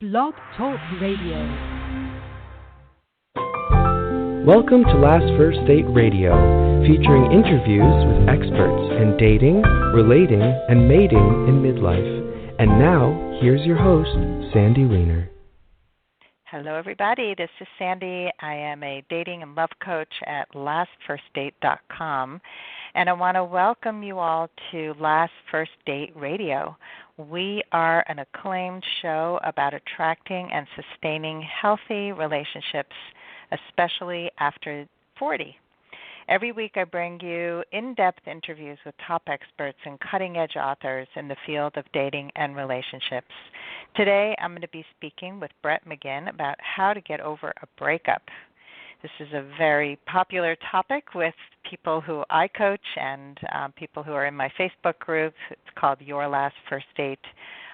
Blog Talk Radio. Welcome to Last First Date Radio, featuring interviews with experts in dating, relating, and mating in midlife. And now, here's your host, Sandy Weiner. Hello, everybody. This is Sandy. I am a dating and love coach at lastfirstdate.com, and I want to welcome you all to Last First Date Radio. We are an acclaimed show about attracting and sustaining healthy relationships, especially after 40. Every week I bring you in-depth interviews with top experts and cutting-edge authors in the field of dating and relationships. Today I'm going to be speaking with Brett McGinn about how to get over a breakup. This is a very popular topic with people who I coach and people who are in my Facebook group. It's called Your Last First Date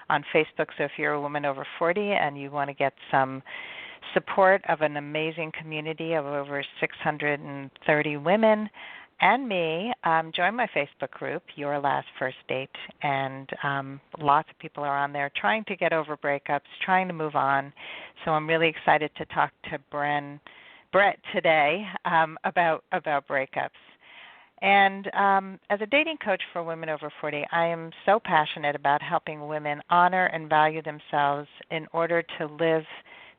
on Facebook. So if you're a woman over 40 and you want to get some support of an amazing community of over 630 women and me, join my Facebook group, Your Last First Date, and lots of people are on there trying to get over breakups, trying to move on. So I'm really excited to talk to Brett today about breakups. And as a dating coach for women over 40, I am so passionate about helping women honor and value themselves in order to live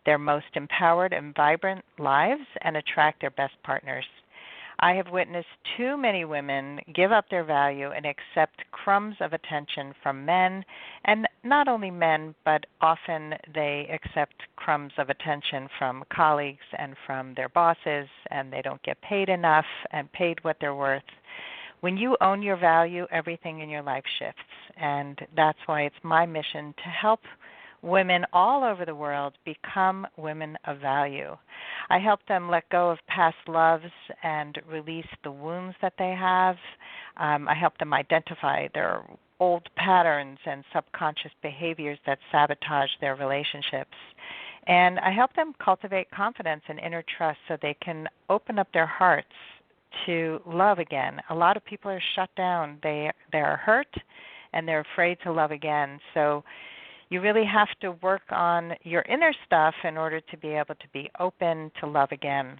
their most empowered and vibrant lives and attract their best partners. I have witnessed too many women give up their value and accept crumbs of attention from men, and not only men, but often they accept crumbs of attention from colleagues and from their bosses, and they don't get paid enough and paid what they're worth. When you own your value, everything in your life shifts, and that's why it's my mission to help women all over the world become women of value. I help them let go of past loves and release the wounds that they have. I help them identify their old patterns and subconscious behaviors that sabotage their relationships. And I help them cultivate confidence and inner trust so they can open up their hearts to love again. A lot of people are shut down. They're hurt and they're afraid to love again. So you really have to work on your inner stuff in order to be able to be open to love again.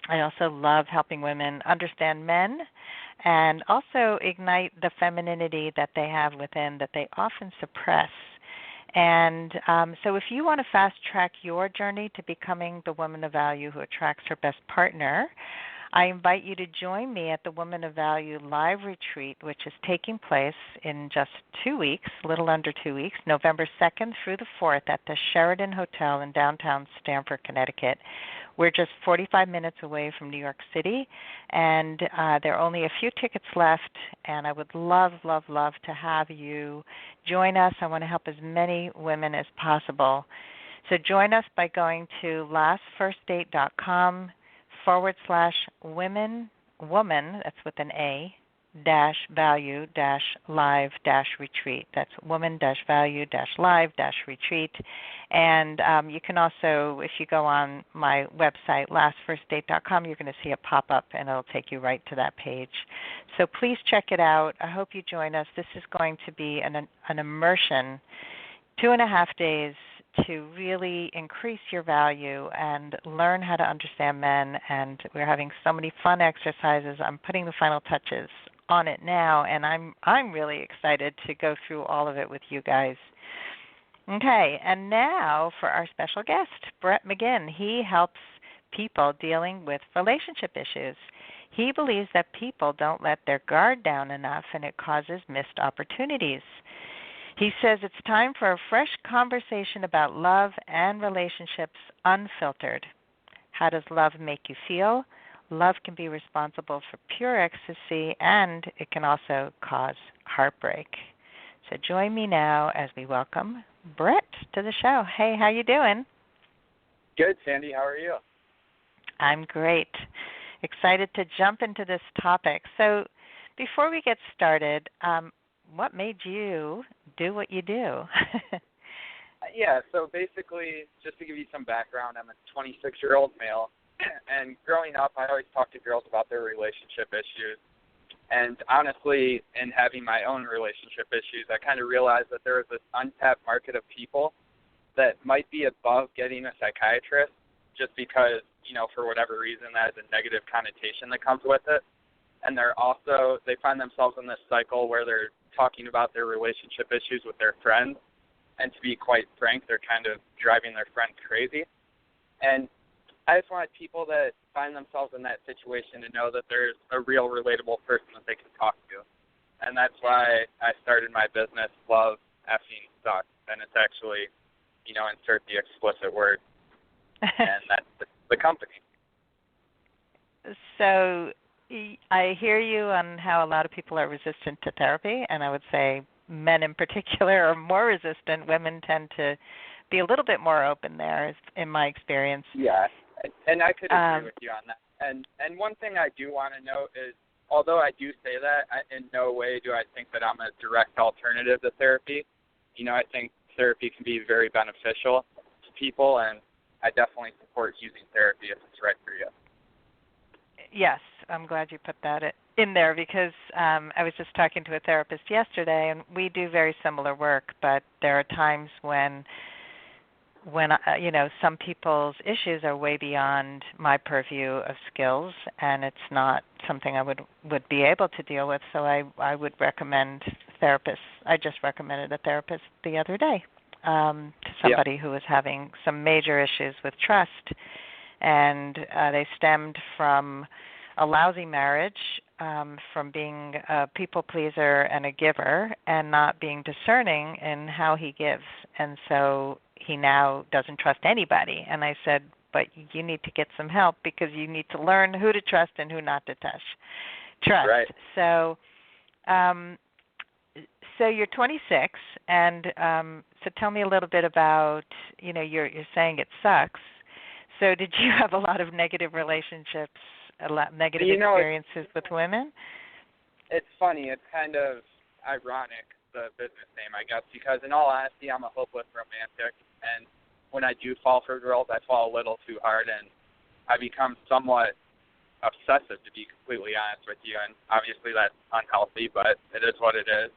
I also love helping women understand men and also ignite the femininity that they have within that they often suppress. And so if you want to fast-track your journey to becoming the woman of value who attracts her best partner, I invite you to join me at the Woman of Value Live Retreat, which is taking place in just 2 weeks, a little under 2 weeks, November 2nd through the 4th at the Sheraton Hotel in downtown Stamford, Connecticut. We're just 45 minutes away from New York City, and there are only a few tickets left, and I would love, love, love to have you join us. I want to help as many women as possible. So join us by going to lastfirstdate.com/woman, that's with an A, -value -live -retreat. That's woman -value -live -retreat. And you can also, if you go on my website, lastfirstdate.com, you're going to see a pop-up and it'll take you right to that page. So please check it out. I hope you join us. This is going to be an immersion, 2.5 days, to really increase your value and learn how to understand men. And we're having so many fun exercises. I'm putting the final touches on it now, and I'm really excited to go through all of it with you guys. Okay, and now for our special guest, Brett McGinn. He helps people dealing with relationship issues. He believes that people don't let their guard down enough, and it causes missed opportunities. He says it's time for a fresh conversation about love and relationships unfiltered. How does love make you feel? Love can be responsible for pure ecstasy, and it can also cause heartbreak. So join me now as we welcome Brett to the show. Hey, how you doing? Good, Sandy. How are you? I'm great. Excited to jump into this topic. So before we get started, what made you do what you do? Yeah, so basically, just to give you some background, I'm a 26-year-old male, and growing up, I always talked to girls about their relationship issues. And honestly, in having my own relationship issues, I kind of realized that there was this untapped market of people that might be above getting a psychiatrist just because, for whatever reason, that has a negative connotation that comes with it. And they find themselves in this cycle where they're talking about their relationship issues with their friends. And to be quite frank, they're kind of driving their friend crazy. And I just wanted people that find themselves in that situation to know that there's a real relatable person that they can talk to. And that's why I started my business, Love Effing Sucks. And it's actually, insert the explicit word. And that's the company. So I hear you on how a lot of people are resistant to therapy, and I would say men in particular are more resistant. Women tend to be a little bit more open there, in my experience. Yeah, and I could agree with you on that. And one thing I do want to note is, although I do say that, in no way do I think that I'm a direct alternative to therapy. I think therapy can be very beneficial to people, and I definitely support using therapy if it's right for you. Yes, I'm glad you put that in there because I was just talking to a therapist yesterday, and we do very similar work, but there are times when some people's issues are way beyond my purview of skills, and it's not something I would be able to deal with, so I would recommend therapists. I just recommended a therapist the other day to somebody who was having some major issues with trust, and they stemmed from a lousy marriage, from being a people pleaser and a giver and not being discerning in how he gives. And so he now doesn't trust anybody. And I said, but you need to get some help because you need to learn who to trust and who not to trust. Right. So you're 26, and so tell me a little bit about, you're saying it sucks. So did you have a lot of negative relationships, negative experiences with women? It's funny. It's kind of ironic, the business name, I guess, because in all honesty, I'm a hopeless romantic, and when I do fall for girls, I fall a little too hard, and I become somewhat obsessive, to be completely honest with you, and obviously that's unhealthy, but it is what it is.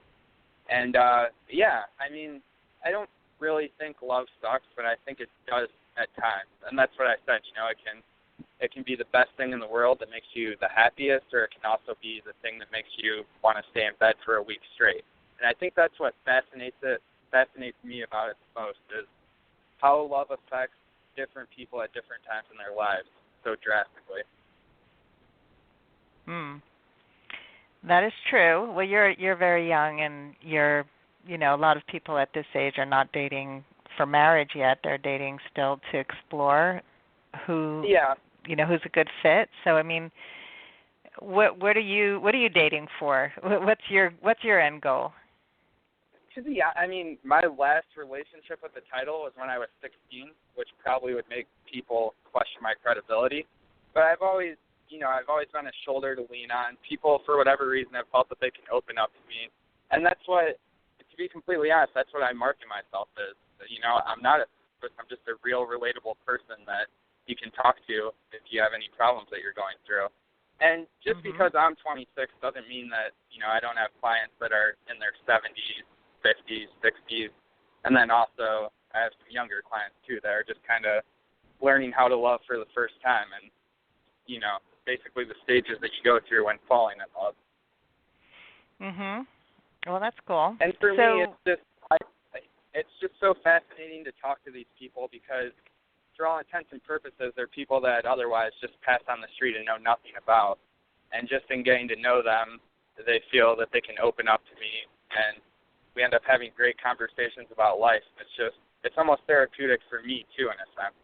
And, I don't really think love sucks, but I think it does at times, and that's what I said, it can be the best thing in the world that makes you the happiest, or it can also be the thing that makes you want to stay in bed for a week straight. And I think that's what fascinates me about it the most, is how love affects different people at different times in their lives so drastically. That is true. Well, you're very young, and a lot of people at this age are not dating for marriage yet. They're dating still to explore who's a good fit. So what are you dating for? What's your end goal? My last relationship with the title was when I was 16, which probably would make people question my credibility. But I've always been a shoulder to lean on. People, for whatever reason, have felt that they can open up to me, and that's what, to be completely honest, that's what I market myself as. I'm just a real relatable person that you can talk to if you have any problems that you're going through. And just because I'm 26 doesn't mean that, I don't have clients that are in their 70s, 50s, 60s. And then also I have some younger clients too that are just kind of learning how to love for the first time, and, basically the stages that you go through when falling in love. Well, that's cool. And for me, it's just so fascinating to talk to these people because, for all intents and purposes, they're people that I'd otherwise just pass on the street and know nothing about. And just in getting to know them, they feel that they can open up to me, and we end up having great conversations about life. It's almost therapeutic for me, too, in a sense.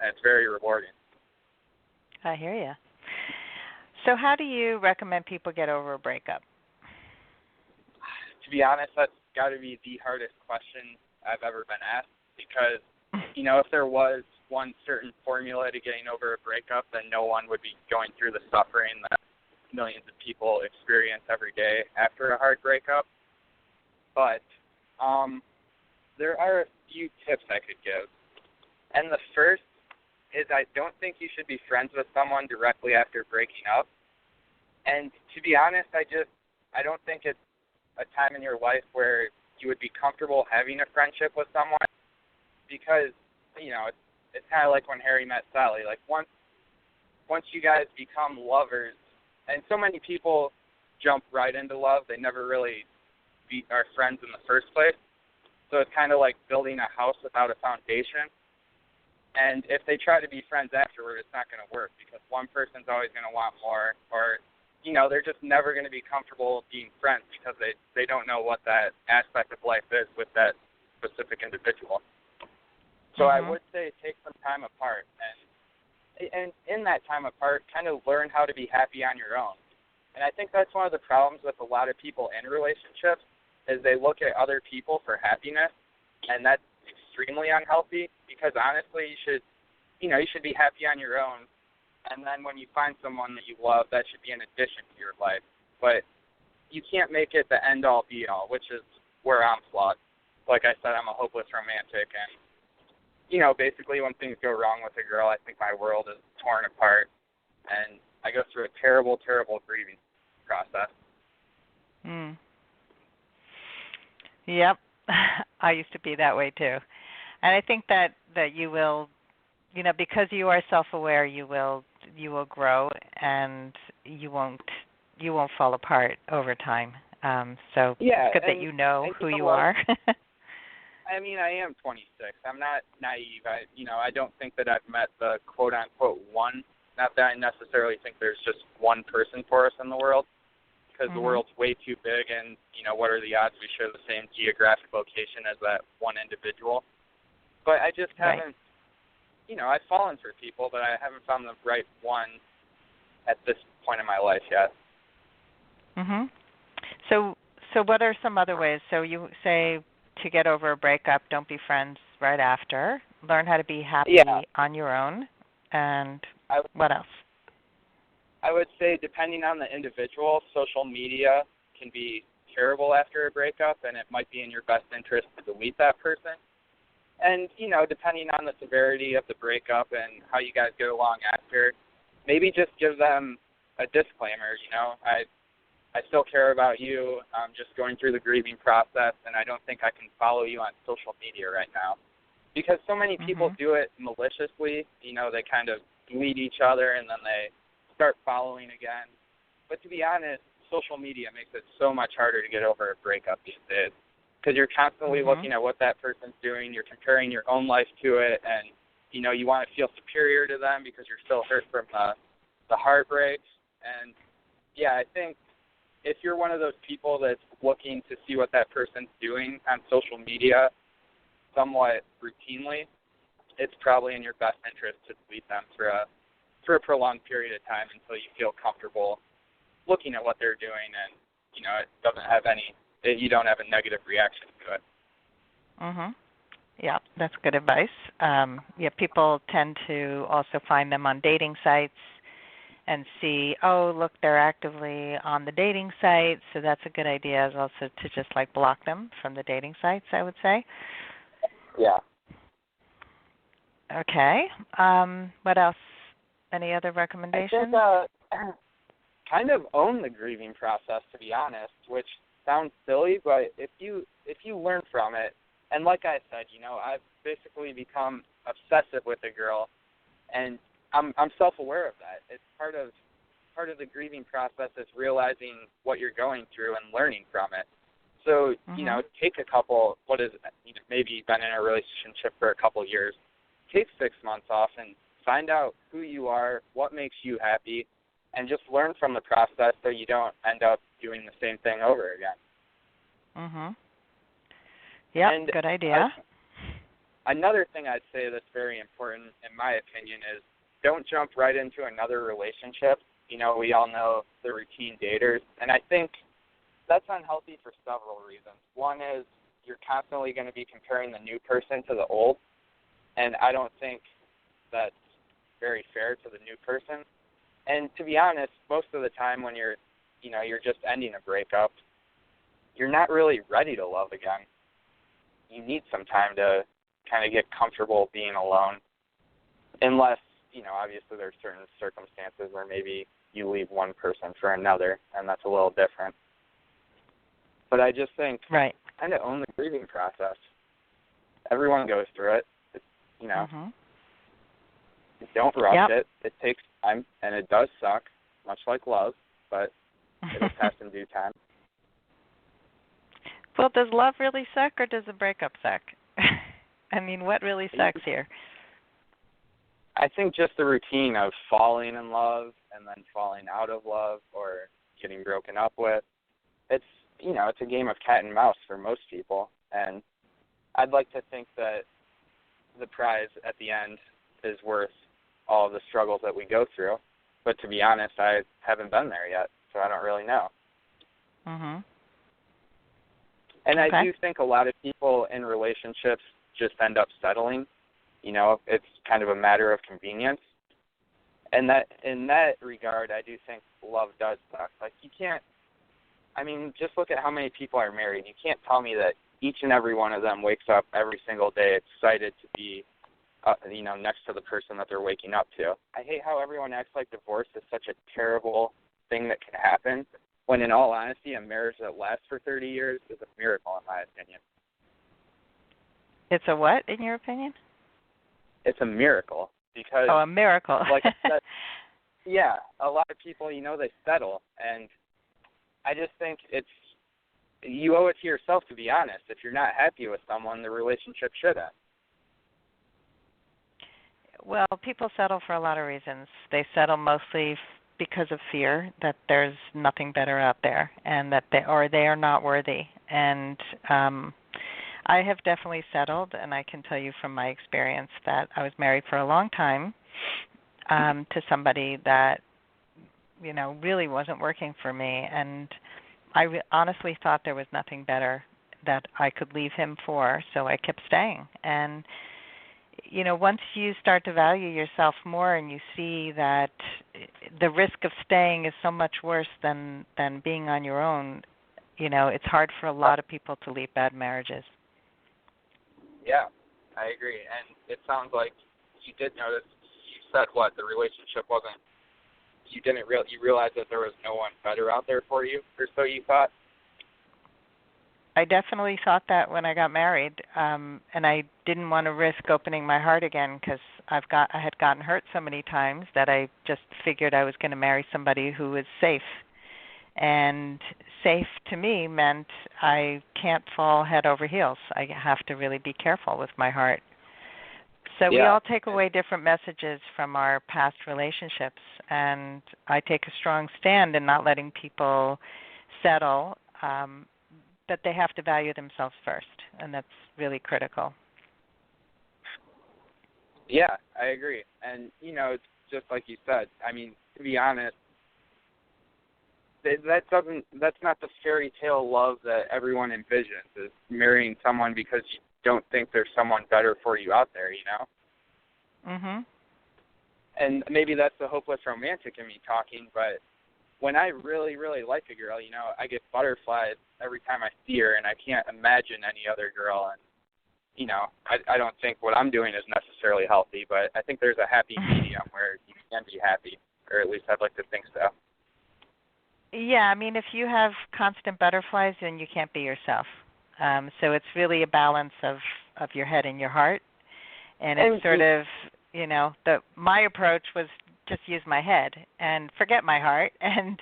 And it's very rewarding. I hear you. So how do you recommend people get over a breakup? To be honest, that's got to be the hardest question I've ever been asked, because, if there was one certain formula to getting over a breakup, then no one would be going through the suffering that millions of people experience every day after a hard breakup. But there are a few tips I could give. And the first is, I don't think you should be friends with someone directly after breaking up. And to be honest, I don't think it's a time in your life where you would be comfortable having a friendship with someone because, you know, it's kind of like when Harry met Sally. Like, once you guys become lovers, and so many people jump right into love, they never really are friends in the first place. So it's kind of like building a house without a foundation. And if they try to be friends afterward, it's not going to work, because one person's always going to want more, or, you know, they're just never going to be comfortable being friends because they don't know what that aspect of life is with that specific individual. So I would say take some time apart, and in that time apart, kind of learn how to be happy on your own. And I think that's one of the problems with a lot of people in relationships, is they look at other people for happiness, and that's extremely unhealthy, because honestly, you should be happy on your own, and then when you find someone that you love, that should be an addition to your life. But you can't make it the end-all, be-all, which is where I'm flawed. Like I said, I'm a hopeless romantic, and, you know, basically when things go wrong with a girl, I think my world is torn apart, and I go through a terrible, terrible grieving process. Yep. I used to be that way too. And I think that you will, you know, because you are self-aware, you will grow, and you won't fall apart over time. So yeah, it's good that you know who you are. I mean, I am 26. I'm not naive. I don't think that I've met the quote-unquote one. Not that I necessarily think there's just one person for us in the world, because the world's way too big, and, you know, what are the odds we share the same geographic location as that one individual? But I just haven't, you know, I've fallen for people, but I haven't found the right one at this point in my life yet. So what are some other ways? So you say to get over a breakup, don't be friends right after. Learn how to be happy on your own. And what else? I would say, depending on the individual, social media can be terrible after a breakup, and it might be in your best interest to delete that person. And, you know, depending on the severity of the breakup and how you guys get along after, maybe just give them a disclaimer, you know, I still care about you. I'm just going through the grieving process, and I don't think I can follow you on social media right now. Because so many people do it maliciously. You know, they kind of delete each other, and then they start following again. But to be honest, social media makes it so much harder to get over a breakup these days, because you're constantly looking at what that person's doing. You're comparing your own life to it, and, you know, you want to feel superior to them because you're still hurt from the heartbreak. And, yeah, I think if you're one of those people that's looking to see what that person's doing on social media somewhat routinely, it's probably in your best interest to delete them for a prolonged period of time until you feel comfortable looking at what they're doing, and, you know, you don't have a negative reaction to it. Yeah, that's good advice. People tend to also find them on dating sites and see, oh, look, they're actively on the dating site, so that's a good idea, is also to just, like, block them from the dating sites, I would say. Yeah. Okay. What else? Any other recommendations? I think, kind of own the grieving process, to be honest, which sounds silly, but if you learn from it, and like I said, you know, I've basically become obsessive with a girl, and I'm self-aware of that. It's part of the grieving process is realizing what you're going through and learning from it. So, you know, take a couple, maybe you've been in a relationship for a couple of years, take 6 months off and find out who you are, what makes you happy, and just learn from the process so you don't end up doing the same thing over again. Yeah, good idea. Another thing I'd say that's very important, in my opinion, is don't jump right into another relationship. You know, we all know the routine daters, and I think that's unhealthy for several reasons. One is you're constantly going to be comparing the new person to the old, and I don't think that's very fair to the new person. And to be honest, most of the time when you're just ending a breakup, you're not really ready to love again. You need some time to kind of get comfortable being alone, unless, you know, obviously there's certain circumstances where maybe you leave one person for another, and that's a little different. But I just think kind of own the grieving process. Everyone goes through it. you know, don't rush it. It takes time, and it does suck, much like love, but it'll pass in due time. Well, does love really suck, or does a breakup suck? I mean, what really sucks here? I think just the routine of falling in love and then falling out of love or getting broken up with. It's, you know, it's a game of cat and mouse for most people. And I'd like to think that the prize at the end is worth all of the struggles that we go through. But to be honest, I haven't been there yet, so I don't really know. And I do think a lot of people in relationships just end up settling. You know, it's kind of a matter of convenience. And that in that regard, I do think love does suck. Like, you can't, I mean, just look at how many people are married. You can't tell me that each and every one of them wakes up every single day excited to be, you know, next to the person that they're waking up to. I hate how everyone acts like divorce is such a terrible thing that can happen, when in all honesty, a marriage that lasts for 30 years is a miracle, in my opinion. It's a what, in your opinion? It's a miracle. Because, a miracle. Like I said, yeah, a lot of people, you know, they settle. And I just think you owe it to yourself to be honest. If you're not happy with someone, the relationship should end. Well, people settle for a lot of reasons. They settle mostly because of fear that there's nothing better out there, and that they are not worthy. And I have definitely settled, and I can tell you from my experience that I was married for a long time to somebody that, you know, really wasn't working for me, and I honestly thought there was nothing better that I could leave him for, so I kept staying. And, you know, once you start to value yourself more and you see that the risk of staying is so much worse than being on your own, you know, it's hard for a lot of people to leave bad marriages. Yeah, I agree. And it sounds like you did notice, you said the relationship wasn't, you realized that there was no one better out there for you, or so you thought? I definitely thought that when I got married, and I didn't want to risk opening my heart again because I had gotten hurt so many times that I just figured I was going to marry somebody who was safe. And safe to me meant I can't fall head over heels. I have to really be careful with my heart. So we all take away different messages from our past relationships, and I take a strong stand in not letting people settle, but they have to value themselves first, and that's really critical. Yeah, I agree. And, you know, it's just like you said. I mean, to be honest, that's not the fairy tale love that everyone envisions, is marrying someone because you don't think there's someone better for you out there, you know? And maybe that's the hopeless romantic in me talking, but when I really, really like a girl, you know, I get butterflies every time I see her, and I can't imagine any other girl. And, you know, I don't think what I'm doing is necessarily healthy, but I think there's a happy medium where you can be happy, or at least I'd like to think so. Yeah, I mean, if you have constant butterflies, then you can't be yourself. So it's really a balance of your head and your heart. And it's sort of, you know, my approach was just use my head and forget my heart. And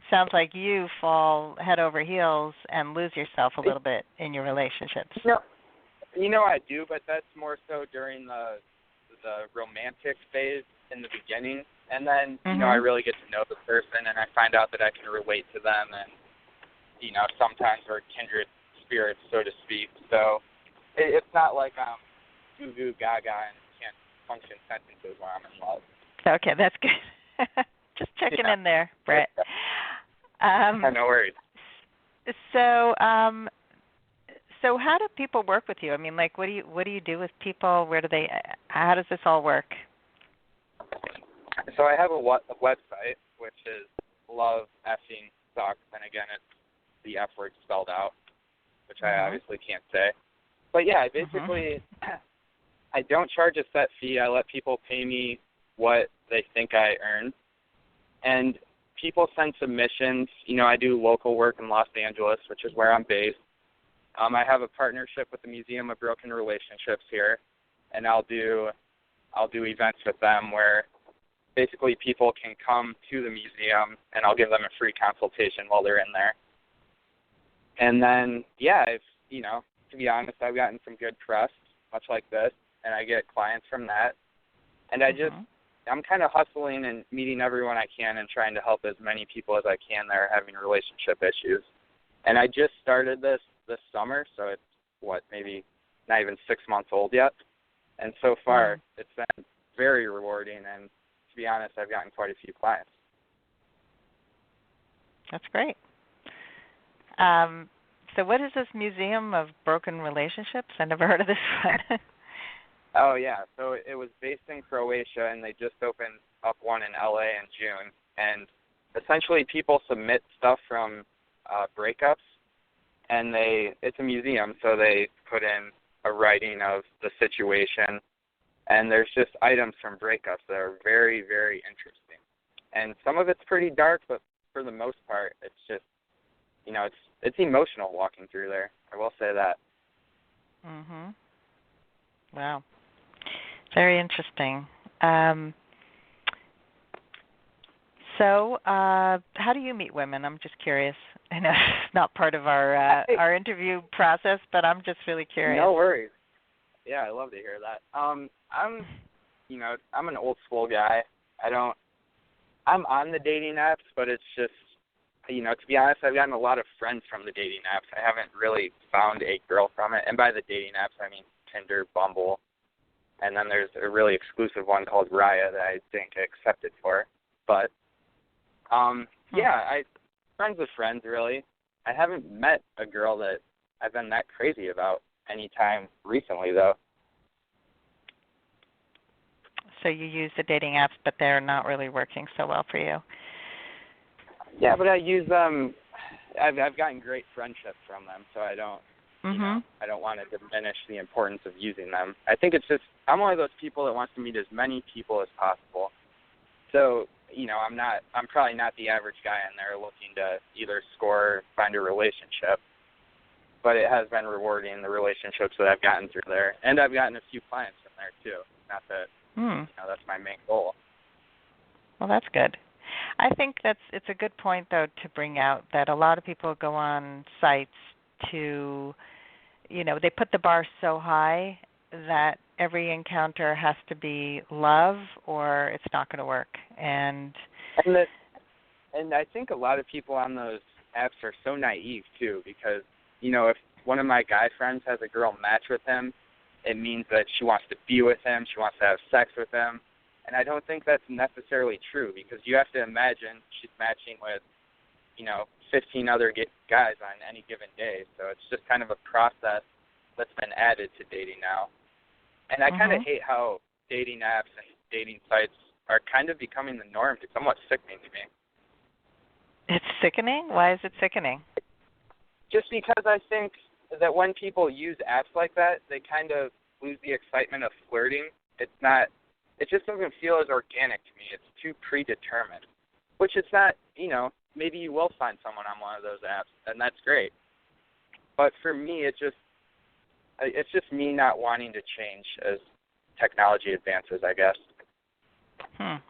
sounds like you fall head over heels and lose yourself a little bit in your relationships. No, you know I do, but that's more so during the romantic phase in the beginning. And then, you know, I really get to know the person, and I find out that I can relate to them, and, you know, sometimes we're kindred spirits, so to speak. So it's not like I'm goo-goo gaga and can't function sentences while I'm in love. Okay, that's good. Just checking in there, Brett. No worries. So how do people work with you? I mean, like, what do you do with people? How does this all work? So I have a website, which is Love Effing Sucks, and again, it's the F word spelled out, which I obviously can't say. But yeah, basically, I don't charge a set fee. I let people pay me what they think I earn. And people send submissions. You know, I do local work in Los Angeles, which is where I'm based. I have a partnership with the Museum of Broken Relationships here. and I'll do events with them where basically people can come to the museum, and I'll give them a free consultation while they're in there. And then, to be honest, I've gotten some good press, much like this, and I get clients from that. And I'm kind of hustling and meeting everyone I can and trying to help as many people as I can that are having relationship issues. And I just started this summer, so it's, maybe not even 6 months old yet. And so far, it's been very rewarding, and to be honest, I've gotten quite a few clients. That's great. So what is this Museum of Broken Relationships? I never heard of this one. Oh, yeah. So it was based in Croatia, and they just opened up one in LA in June. And essentially people submit stuff from breakups, and it's a museum, so they put in a writing of the situation. And there's just items from breakups that are very, very interesting. And some of it's pretty dark, but for the most part, it's just, it's emotional walking through there. I will say that. Mhm. Wow. Very interesting. So, how do you meet women? I'm just curious. I know it's not part of our interview process, but I'm just really curious. No worries. Yeah, I love to hear that. I'm an old school guy. I'm on the dating apps, but it's just, to be honest, I've gotten a lot of friends from the dating apps. I haven't really found a girl from it. And by the dating apps, I mean Tinder, Bumble, and then there's a really exclusive one called Raya that I didn't get accepted for. But, friends with friends, really. I haven't met a girl that I've been that crazy about any time recently, though. So you use the dating apps, but they're not really working so well for you. Yeah, but I use them. I've gotten great friendships from them, so I don't. I don't want to diminish the importance of using them. I think it's just I'm one of those people that wants to meet as many people as possible. So I'm probably not the average guy in there looking to either score or find a relationship. But it has been rewarding, the relationships that I've gotten through there, and I've gotten a few clients from there too. Not that that's my main goal. Well, that's good. I think it's a good point, though, to bring out that a lot of people go on sites to, they put the bar so high that every encounter has to be love or it's not going to work. And I think a lot of people on those apps are so naive, too, because, if one of my guy friends has a girl match with him, it means that she wants to be with him, she wants to have sex with him. And I don't think that's necessarily true because you have to imagine she's matching with, 15 other guys on any given day. So it's just kind of a process that's been added to dating now. And I kind of hate how dating apps and dating sites are kind of becoming the norm. It's somewhat sickening to me. It's sickening? Why is it sickening? Just because I think that when people use apps like that, they kind of lose the excitement of flirting. It just doesn't feel as organic to me. It's too predetermined, which it's not, maybe you will find someone on one of those apps, and that's great. But for me, it's just me not wanting to change as technology advances, I guess.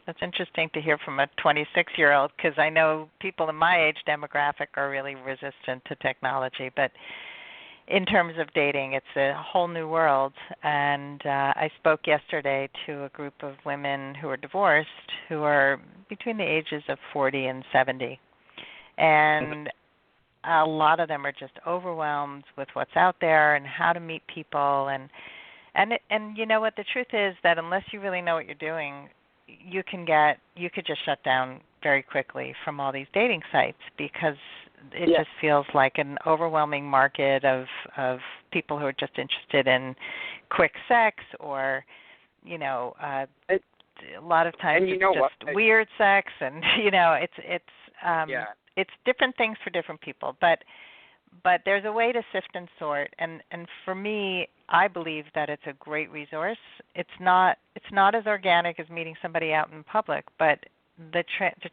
That's interesting to hear from a 26-year-old because I know people in my age demographic are really resistant to technology, but in terms of dating, it's a whole new world. And I spoke yesterday to a group of women who are divorced who are between the ages of 40 and 70. And a lot of them are just overwhelmed with what's out there and how to meet people. And you know what? The truth is that unless you really know what you're doing, you could just shut down very quickly from all these dating sites because it just feels like an overwhelming market of people who are just interested in quick sex or, a lot of times it's just weird sex and, it's different things for different people. But there's a way to sift and sort, and for me, I believe that it's a great resource. It's not as organic as meeting somebody out in public, but the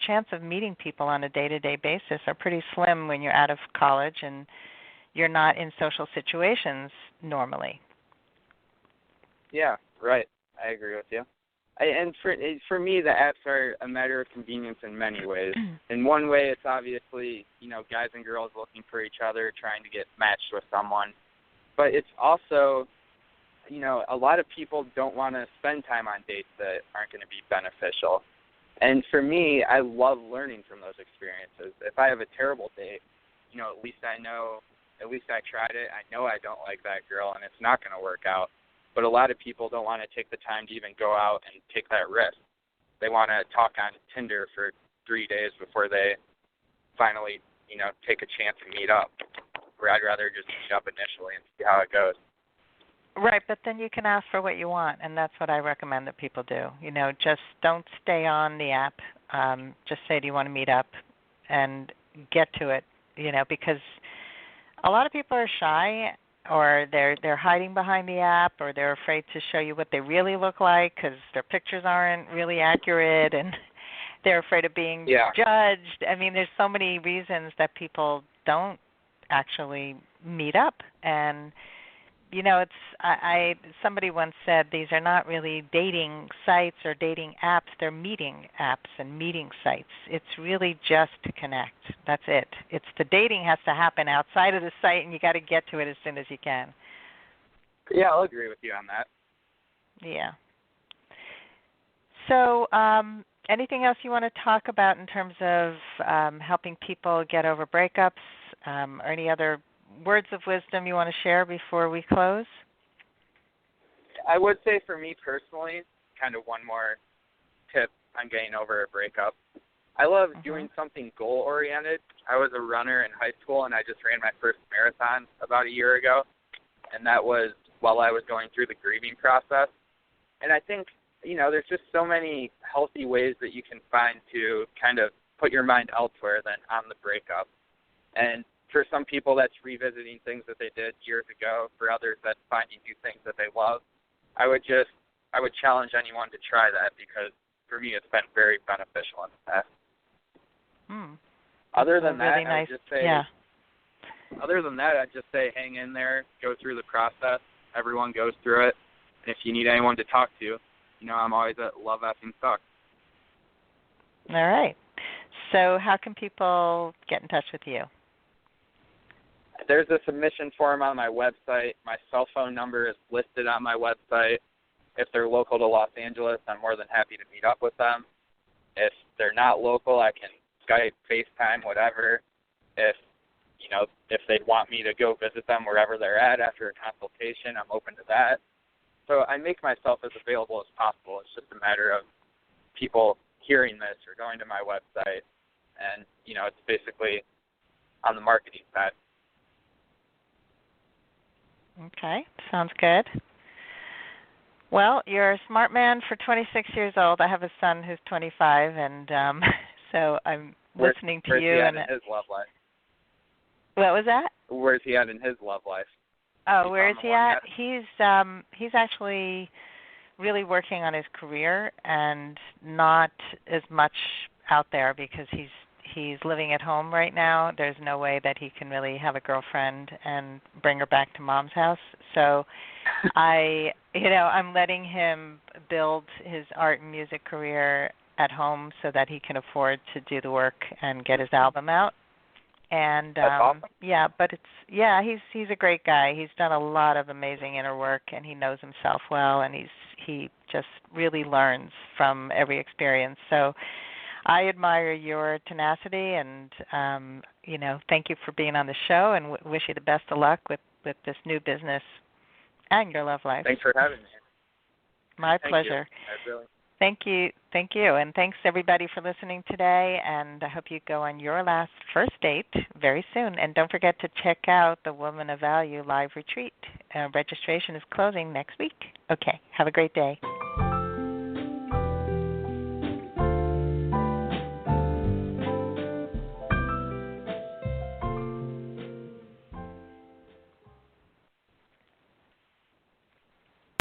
chance of meeting people on a day-to-day basis are pretty slim when you're out of college and you're not in social situations normally. Yeah, right. I agree with you. And for me, the apps are a matter of convenience in many ways. In one way, it's obviously, guys and girls looking for each other, trying to get matched with someone. But it's also, a lot of people don't want to spend time on dates that aren't going to be beneficial. And for me, I love learning from those experiences. If I have a terrible date, at least I tried it. I know I don't like that girl, and it's not going to work out. But a lot of people don't want to take the time to even go out and take that risk. They want to talk on Tinder for 3 days before they finally, take a chance to meet up. Where I'd rather just meet up initially and see how it goes. Right, but then you can ask for what you want, and that's what I recommend that people do. Just don't stay on the app. Just say, do you want to meet up, and get to it, because a lot of people are shy, or they're hiding behind the app, or they're afraid to show you what they really look like because their pictures aren't really accurate, and they're afraid of being judged. I mean, there's so many reasons that people don't actually meet up. And somebody once said these are not really dating sites or dating apps, they're meeting apps and meeting sites. It's really just to connect. That's it. It's the dating has to happen outside of the site, and you got to get to it as soon as you can. Yeah, I'll agree with you on that. Yeah. So anything else you want to talk about in terms of helping people get over breakups, or any other words of wisdom you want to share before we close? I would say for me personally, kind of one more tip on getting over a breakup. I love doing something goal-oriented. I was a runner in high school, and I just ran my first marathon about a year ago, and that was while I was going through the grieving process. And I think, there's just so many healthy ways that you can find to kind of put your mind elsewhere than on the breakup. And for some people, that's revisiting things that they did years ago. For others, that's finding new things that they love. I would challenge anyone to try that, because for me, it's been very beneficial in the past. Other than that, really nice. Other than that, I'd just say hang in there, go through the process. Everyone goes through it. And if you need anyone to talk to, I'm always at Love Effing Sucks. All right. So how can people get in touch with you? There's a submission form on my website. My cell phone number is listed on my website. If they're local to Los Angeles, I'm more than happy to meet up with them. If they're not local, I can Skype, FaceTime, whatever. If they want me to go visit them wherever they're at after a consultation, I'm open to that. So I make myself as available as possible. It's just a matter of people hearing this or going to my website. And, it's basically on the marketing side. Okay, sounds good. Well, you're a smart man for 26 years old. I have a son who's 25, and so I'm listening to you. Where's he at in his love life? What was that? Where's he at in his love life? Oh, where is he at? He's actually really working on his career and not as much out there because he's living at home right now. There's no way that he can really have a girlfriend and bring her back to mom's house. So I'm letting him build his art and music career at home so that he can afford to do the work and get his album out. And that's awesome. He's a great guy. He's done a lot of amazing inner work, and he knows himself well, and he just really learns from every experience. So I admire your tenacity, and thank you for being on the show, and wish you the best of luck with this new business and your love life. Thanks for having me. My pleasure. Thank you, and thanks everybody for listening today, and I hope you go on your last first date very soon. And don't forget to check out the Woman of Value live retreat. Registration is closing next week. Okay, have a great day.